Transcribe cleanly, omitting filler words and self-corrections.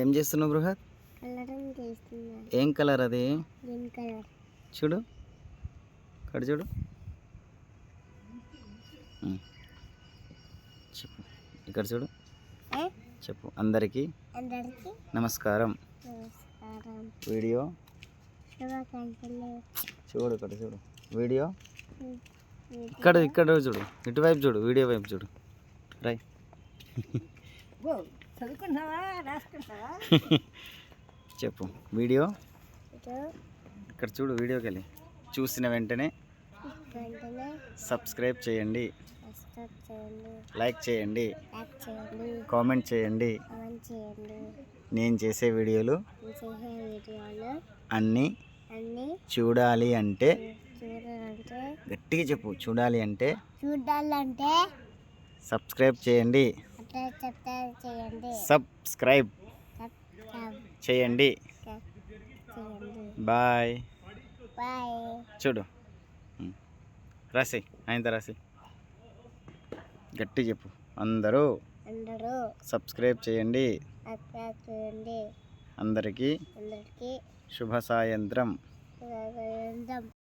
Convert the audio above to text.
ఏం చేస్తున్నావు బృహత్? కలరింగ్ చేస్తున్నా. ఏం కలర్ అది? Green colour. చూడు, ఇక్కడ చూడు. చెప్పు, ఇక్కడ చూడు. చెప్పు. అందరికీ నమస్కారం. వీడియో శుభాకాంక్షలు. చూడు, ఇక్కడ చూడు వీడియో. ఇక్కడ చూడు, ఇటువైపు చూడు, వీడియో వైపు చూడు. రై చదువుకున్నావా, రాసుకుంటావా? చెప్పు. వీడియో ఇక్కడ చూడు, వీడియోకి వెళ్ళి చూసిన వెంటనే సబ్స్క్రైబ్ చేయండి, లైక్ చేయండి, కామెంట్ చేయండి. నేను చేసే వీడియోలు అన్నీ చూడాలి అంటే గట్టిగా చెప్పు. చూడాలి అంటే సబ్స్క్రైబ్ చేయండి, సబ్స్క్రైబ్ చేయండి. బాయ్. చూడు, రాసి ఆయన రాసి గట్టి చెప్పు. అందరూ సబ్స్క్రైబ్ చేయండి. అందరికీ శుభ సాయంత్రం.